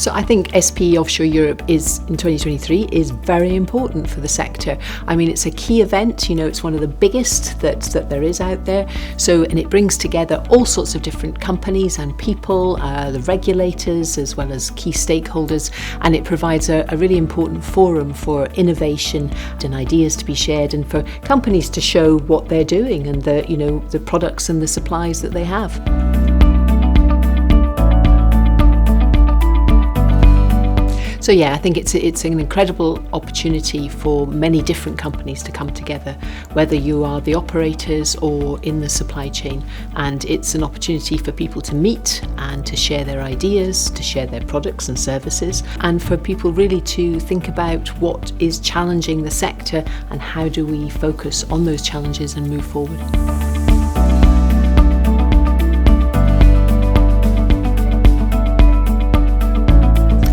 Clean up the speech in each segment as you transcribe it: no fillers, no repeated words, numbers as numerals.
So I think SPE Offshore Europe is, in 2023, is very important for the sector. I mean, it's a key event, it's one of the biggest that there is out there. And it brings together all sorts of different companies and people, the regulators, as well as key stakeholders, and it provides a really important forum for innovation and ideas to be shared, and for companies to show what they're doing and the products and the supplies that they have. So I think it's an incredible opportunity for many different companies to come together, whether you are the operators or in the supply chain. And it's an opportunity for people to meet and to share their ideas, to share their products and services, and for people really to think about what is challenging the sector and how do we focus on those challenges and move forward.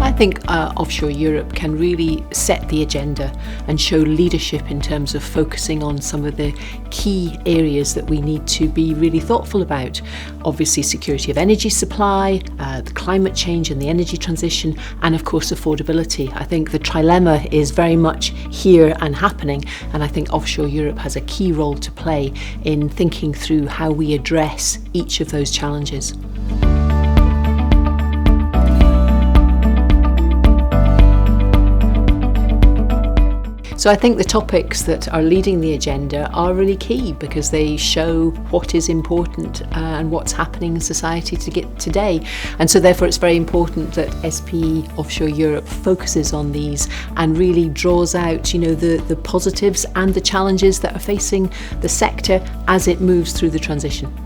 I think Offshore Europe can really set the agenda and show leadership in terms of focusing on some of the key areas that we need to be really thoughtful about. Obviously, security of energy supply, the climate change and the energy transition, and of course affordability. I think the trilemma is very much here and happening, and I think Offshore Europe has a key role to play in thinking through how we address each of those challenges. So I think the topics that are leading the agenda are really key because they show what is important and what's happening in society today. And so therefore it's very important that SPE Offshore Europe focuses on these and really draws out, the positives and the challenges that are facing the sector as it moves through the transition.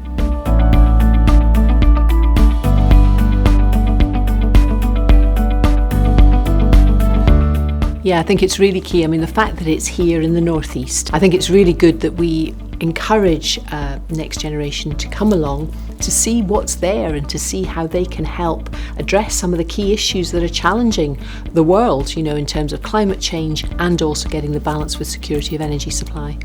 I think it's really key. I mean, the fact that it's here in the northeast, I think it's really good that we encourage next generation to come along to see what's there and to see how they can help address some of the key issues that are challenging the world, in terms of climate change and also getting the balance with security of energy supply.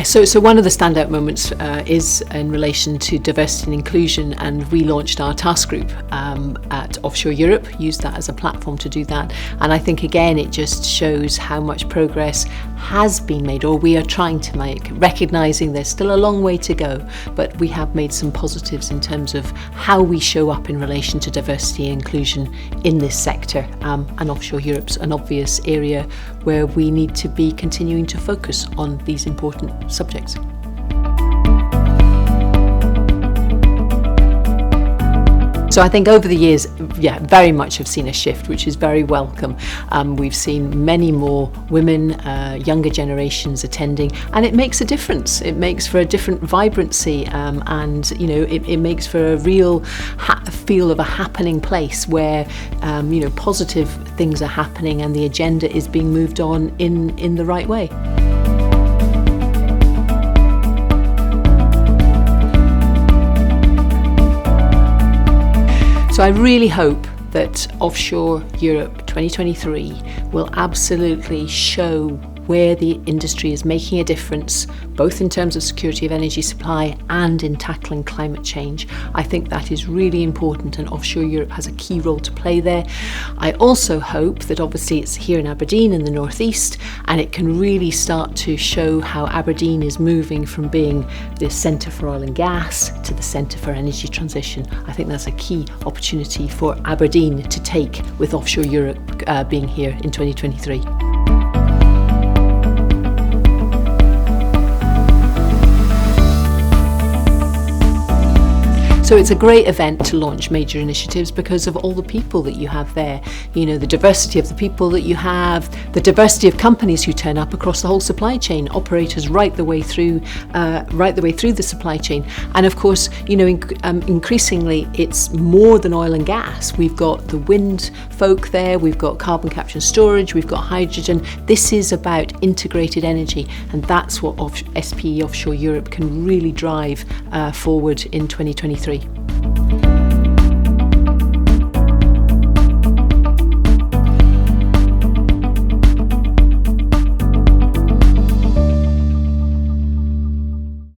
So one of the standout moments is in relation to diversity and inclusion, and we launched our task group at Offshore Europe, used that as a platform to do that, and I think again it just shows how much progress has been made, or we are trying to make, recognising there's still a long way to go, but we have made some positives in terms of how we show up in relation to diversity and inclusion in this sector, and Offshore Europe's an obvious area where we need to be continuing to focus on these important subjects. So I think over the years, very much have seen a shift, which is very welcome. We've seen many more women, younger generations attending, and it makes a difference. It makes for a different vibrancy, and it makes for a real feel of a happening place where positive things are happening and the agenda is being moved on in the right way. So I really hope that Offshore Europe 2023 will absolutely show where the industry is making a difference, both in terms of security of energy supply and in tackling climate change. I think that is really important, and Offshore Europe has a key role to play there. I also hope that obviously it's here in Aberdeen in the northeast, and it can really start to show how Aberdeen is moving from being the centre for oil and gas to the centre for energy transition. I think that's a key opportunity for Aberdeen to take with Offshore Europe being here in 2023. So it's a great event to launch major initiatives because of all the people that you have there. The diversity of the people that you have, the diversity of companies who turn up across the whole supply chain, operators right the way through the supply chain. And of course, increasingly it's more than oil and gas. We've got the wind folk there, we've got carbon capture and storage, we've got hydrogen. This is about integrated energy, and that's what SPE Offshore Europe can really drive forward in 2023.